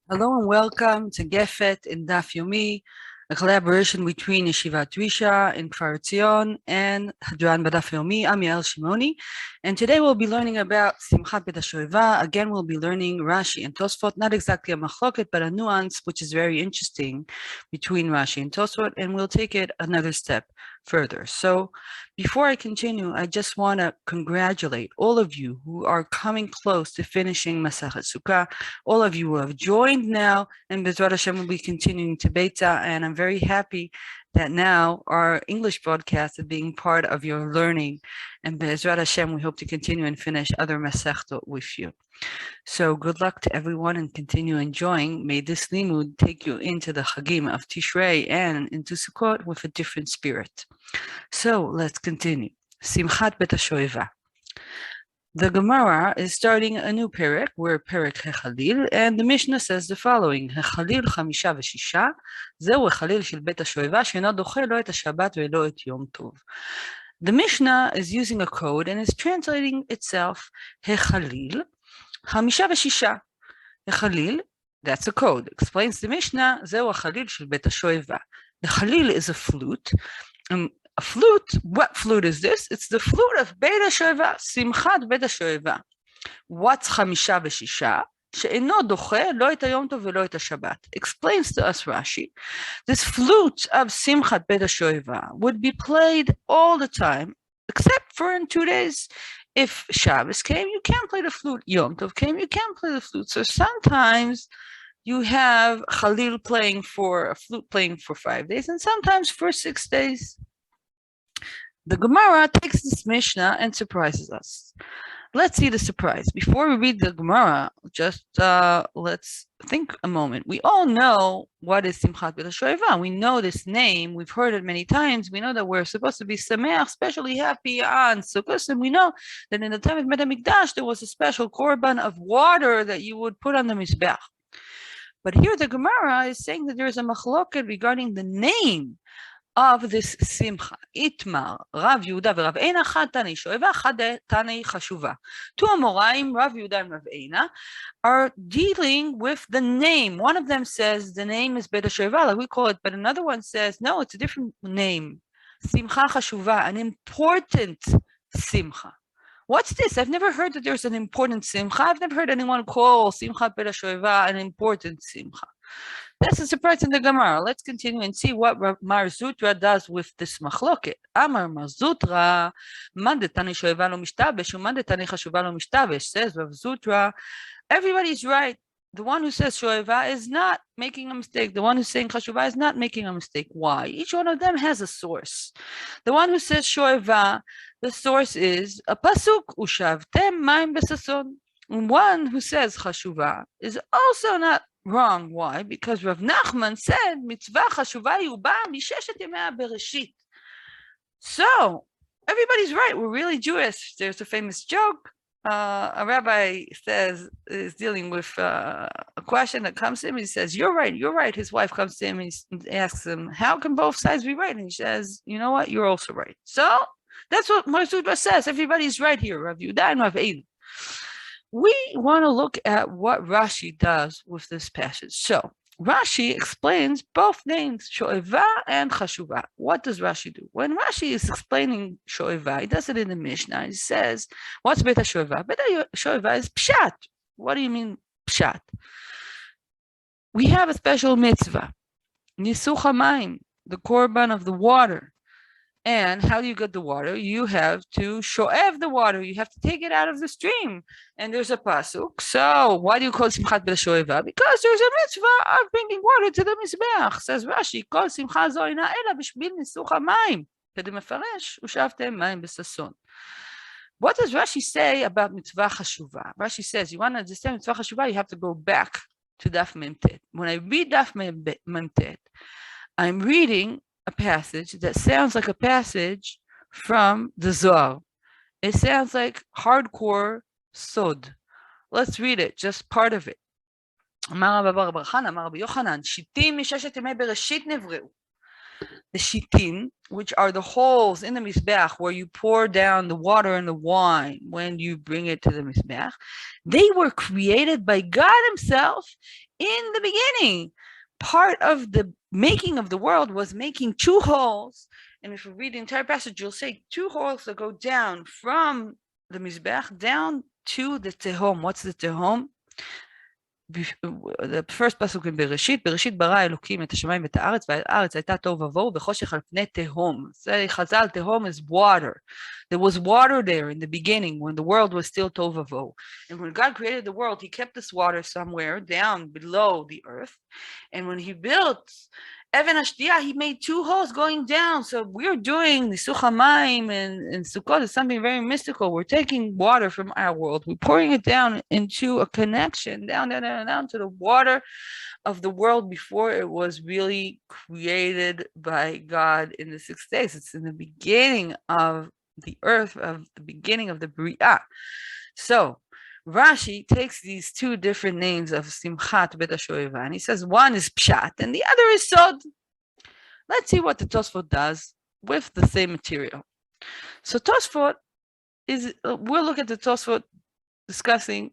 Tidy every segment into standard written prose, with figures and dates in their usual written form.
Hello and welcome to Gefet in Daf Yomi, a collaboration between Yeshivat Drisha in Kfar Etzion and Hadran B'Daf Yomi. I'm Yael Shimoni, and today we'll be learning about Simchat Beit HaShoeivah. Again, we'll be learning Rashi and Tosafot, not exactly a machloket, but a nuance which is very interesting between Rashi and Tosafot, and we'll take it another step further. So before I continue, I just want to congratulate all of you who are coming close to finishing Masechet Sukkah, all of you who have joined now, and Bezrat Hashem will be continuing to Beit, and I'm very happy that now our English broadcast is being part of your learning, and Bezrat Hashem, we hope to continue and finish other Masechtot with you. So good luck to everyone and continue enjoying. May this limud take you into the Chagim of Tishrei and into Sukkot with a different spirit. So let's continue. Simchat Beit HaShoeivah. The Gemara is starting a new perek, we're perek Hechalil, and the Mishnah says the following: Hechalil chamisha v'shisha, zeu hechalil shel Beit HaShoeivah, she'eno doche lo et HaShabbat ve'lo et Yom Tov. The Mishnah is using a code and is translating itself Hechalil chamisha v'shisha. Hechalil, that's a code. Explains the Mishnah, zeu hechalil shel Beit HaShoeivah. The Chalil is a flute. A flute, what flute is this? It's the flute of Beit HaShoeivah, Simchat Beit HaShoeivah. What's Chamisha v'Shisha? She'eno doche lo et hayom tov ve'lo et haShabbat. Explains to us Rashi, this flute of Simchat Beit HaShoeivah would be played all the time, except for in 2 days. If Shabbos came, you can't play the flute. Yom Tov came, you can't play the flute. So sometimes you have Chalil playing for, a flute playing for 5 days, and sometimes for 6 days. The Gemara takes this Mishnah and surprises us. Let's see the surprise. Before we read the Gemara, just let's think a moment. We all know what is Simchat Beit HaShoeivah. We know this name. We've heard it many times. We know that we're supposed to be sameach, especially happy on Sukkah. And we know that in the time of Beit HaMikdash, there was a special korban of water that you would put on the Mizbeach. But here the Gemara is saying that there is a machloket regarding the name of this simcha. Itmar, Rav Yehuda v'Rav Eina, chad Tanei Shoeva, chad Tanei HaShoeivah. Two Amoraim, Rav Yehuda and Rav Eina, are dealing with the name. One of them says the name is Beit HaShoeivah, like we call it, but another one says, no, it's a different name. Simcha HaShoeivah, an important simcha. What's this? I've never heard that there's an important simcha. I've never heard anyone call Simchat Beit HaShoeivah an important simcha. That's a surprise in the Gemara. Let's continue and see what Mar Zutra does with this machloket. Amar Mar Zutra, man de Tanei Shoeivah lo mishtabesh, uman de Tanei HaShoeivah lo mishtabesh. Says Rav Zutra, everybody's right. The one who says Shoeivah is not making a mistake. The one who's saying HaShoeivah is not making a mistake. Why? Each one of them has a source. The one who says Shoeivah, the source is a pasuk, Ushavtem mayim besason. One who says HaShoeivah is also not wrong. Why? Because Rav Nachman said, Mitzvah HaShoeivah yuba misheshet yemei bereshit. So, everybody's right. We're really Jewish. There's a famous joke. A rabbi is dealing with a question that comes to him. He says, you're right. His wife comes to him and asks him, how can both sides be right? And he says, you know what? You're also right. So, that's what Mar Zutra says. Everybody's right here, Rav Yehuda and Rav Eina. We want to look at what Rashi does with this passage. So Rashi explains both names, Shoeivah and HaShoeivah. What does Rashi do? When Rashi is explaining Shoeivah, he does it in the Mishnah. He says, what's Beit HaShoeivah? Beit HaShoeivah is Pshat. What do you mean Pshat? We have a special mitzvah, Nisuch HaMayim, the korban of the water. And how do you get the water? You have to shoev the water. You have to take it out of the stream. And there's a pasuk. So why do you call Simchat Beit HaShoeivah? Because there's a mitzvah of bringing water to the Mizbeach. Says Rashi, Kol simcha zo ina ela b'shbil nisuch hamayim. K'de mefaresh, ushavtem mayim b'sason. What does Rashi say about mitzvah HaShoeivah? Rashi says, you want to understand mitzvah HaShoeivah, you have to go back to Daf Memtet. When I read Daf Memtet, I'm reading a passage that sounds like a passage from the Zohar. It sounds like hardcore sod. Let's read it, just part of it. The shitin, which are the holes in the Mizbeach where you pour down the water and the wine when you bring it to the Mizbeach, they were created by God himself in the beginning, part of the making of the world was making two holes. And if you read the entire passage, you'll see two holes that go down from the Mizbeach down to the Tehom. What's the Tehom? The first pasuk in בראשית ברא אלוקים את השמיים ואת הארץ, והארץ הייתה תוהו ובוהו וחושך על פני תהום. זה חז"ל, תהום is water. There was water there in the beginning when the world was still tohu vavohu. And when God created the world, he kept this water somewhere down below the earth. And when he built Even Ashdiyah, he made two holes going down. So we're doing the Sukkah and Sukkot is something very mystical. We're taking water from our world, we're pouring it down into a connection, down to the water of the world before it was really created by God in the 6 days. It's in the beginning of the earth, of the beginning of the Bria. So Rashi takes these two different names of Simchat Beit HaShoeivah, and he says one is Pshat and the other is Sod. Let's see what the Tosafot does with the same material. So Tosafot is, we'll look at the Tosafot discussing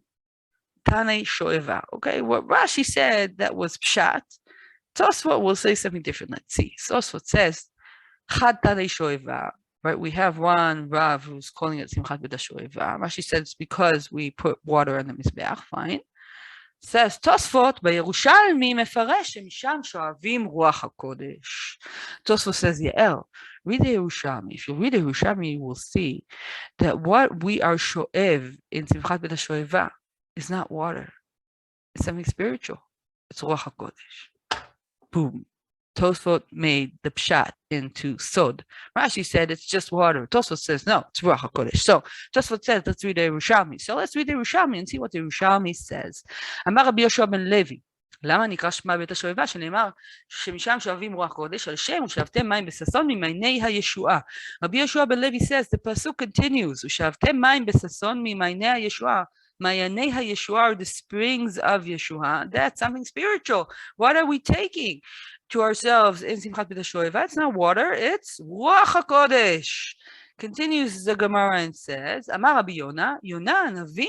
Tanei Shoeva. Okay, what Rashi said that was Pshat, Tosafot will say something different. Let's see. Tosafot says Chad Tanei Shoeva. Right, we have one Rav who's calling it Simchat Beit HaShoeivah. Rashi says it's because we put water on the Mizbeach, fine. Says Tosafot, בירושלמי מפרש שמשם שואבים רוח הקודש. Tosafot says, Yael, read the Yerushalmi. If you read the Yerushalmi, you will see that what we are shoev in Simchat Beit HaShoeivah is not water. It's something spiritual. It's Ruach HaKodesh. Boom. Tosafot made the pshat into sod. Rashi said it's just water. Tosafot says no, it's ruach hakodesh. So Tosafot says let's read the Yerushalmi. So let's read the Yerushalmi and see what the Yerushalmi says. אמר רבי יהושע בן לוי, למה נקרא שמע בית השואבה? שנאמר שמשם שואבים רוח קודש על שם ושאבתם מים בששון ממעייני הישועה. רבי יהושע בן לוי says the pasuk continues ושאבתם מים בששון ממעייני הישועה. Mayanei HaYeshua are the springs of Yeshua. That's something spiritual. What are we taking to ourselves in Simchat Beit HaShoeivah? It's not water, it's Ruach HaKodesh. Continues the Gemara and says, Amar Rabbi Yonah, Yonah הנביא,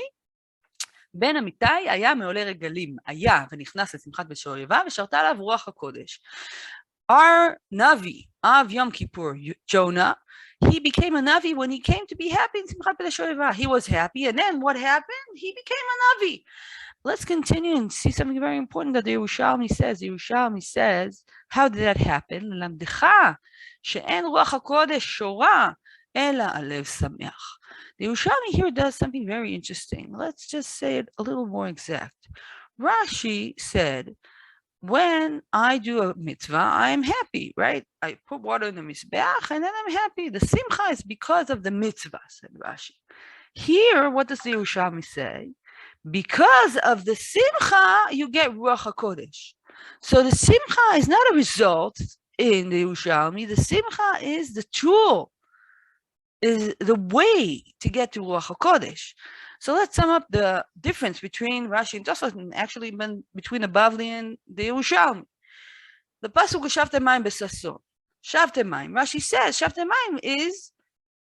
בן אמיתי היה מעולי רגלים, היה ונכנס לשמחת בית השואבה ושרתה עליו רוח הקודש. Our Navi of Yom Kippur, Jonah, he became a Navi when he came to be happy in Simchat Beit HaShoeivah. He was happy, and then what happened? He became a Navi. Let's continue and see something very important that the Yerushalmi says. The Yerushalmi says, how did that happen? ללמדך שאין רוח הקודש שורה אלא הלב שמח. The Yerushalmi here does something very interesting. Let's just say it a little more exact. Rashi said, when I do a mitzvah, I am happy, right? I put water in the mizbeach and then I'm happy. The simcha is because of the mitzvah, said Rashi. Here, what does the Yerushalmi say? Because of the simcha, you get ruach hakodesh. So the simcha is not a result in the Yerushalmi. The simcha is the tool, is the way to get to ruach hakodesh. So let's sum up the difference between Rashi and Tosafot, and actually between the Bavli and the Yerushalmi. The pasuk shavtem mayim besason. Shavtem mayim. Rashi says shavtem mayim is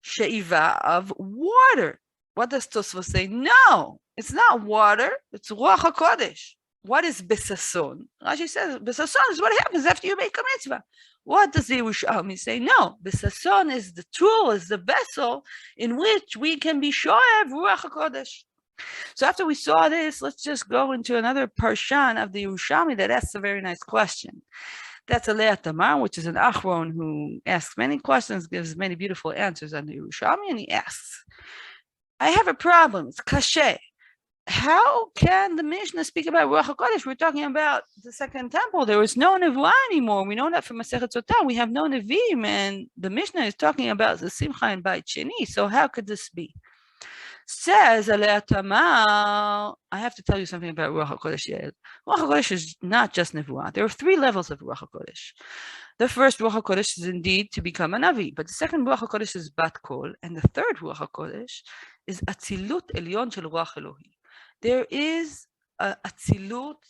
she'iva of water. What does Tosafot say? No, it's not water. It's ruach hakodesh. What is besason? Rashi says besason is what happens after you make a mitzvah. What does the Yerushalmi say? No, besason is the tool, is the vessel in which we can be shoev ruach hakodesh. So after we saw this, let's just go into another parshan of the Yerushalmi that asks a very nice question. That's Alei Tamar, which is an Achron who asks many questions, gives many beautiful answers on the Yerushalmi, and he asks, I have a problem, it's kashe. How can the Mishnah speak about Ruach HaKodesh? We're talking about the second temple. There is no Nevuah anymore. We know that from Masechet Sotah. We have no Nevi'im, and the Mishnah is talking about the Simcha and Beit Sheni. So how could this be? Says Alei Tamar, I have to tell you something about Ruach HaKodesh. Ruach HaKodesh is not just Nevuah. There are 3 levels of Ruach HaKodesh. The first Ruach HaKodesh is indeed to become a Navi, but the second Ruach HaKodesh is Bat Kol, and the third Ruach HaKodesh is Atzilut Elyon Shel Ruach Elohi. There is a atzilut,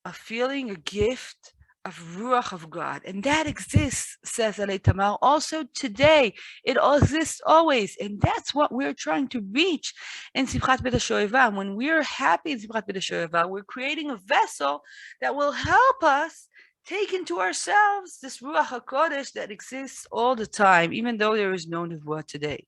a feeling, a gift of Ruach of God. And that exists, says Alei Tamar, also today. It exists always. And that's what we're trying to reach in Simchat Beit HaShoeivah. When we're happy in Simchat Beit HaShoeivah, we're creating a vessel that will help us take into ourselves this Ruach HaKodesh that exists all the time, even though there is no Nevuah today.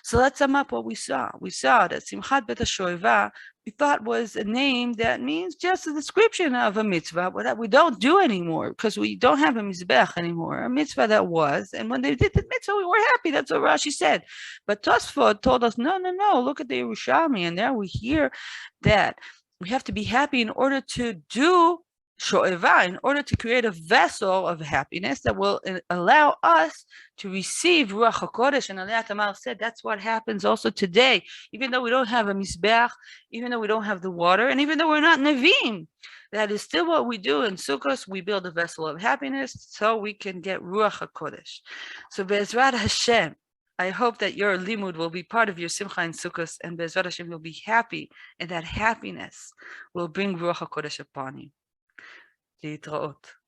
So let's sum up what we saw. We saw that Simchat Beit HaShoeivah we thought was a name that means just a description of a mitzvah, but that we don't do anymore because we don't have a mizbech anymore, a mitzvah that was. And when they did the mitzvah, we were happy. That's what Rashi said. But Tosafot told us, no, look at the Yerushalmi. And there we hear that we have to be happy in order to do Sho'evah, in order to create a vessel of happiness that will allow us to receive Ruach HaKodesh. And Aliyah Tamar said that's what happens also today, even though we don't have a Mizbeach, even though we don't have the water, and even though we're not Nevi'im. That is still what we do in Sukkot. We build a vessel of happiness so we can get Ruach HaKodesh. So Be'ezrat Hashem, I hope that your limud will be part of your simcha in Sukkot, and Be'ezrat Hashem will be happy, and that happiness will bring Ruach HaKodesh upon you. להתראות.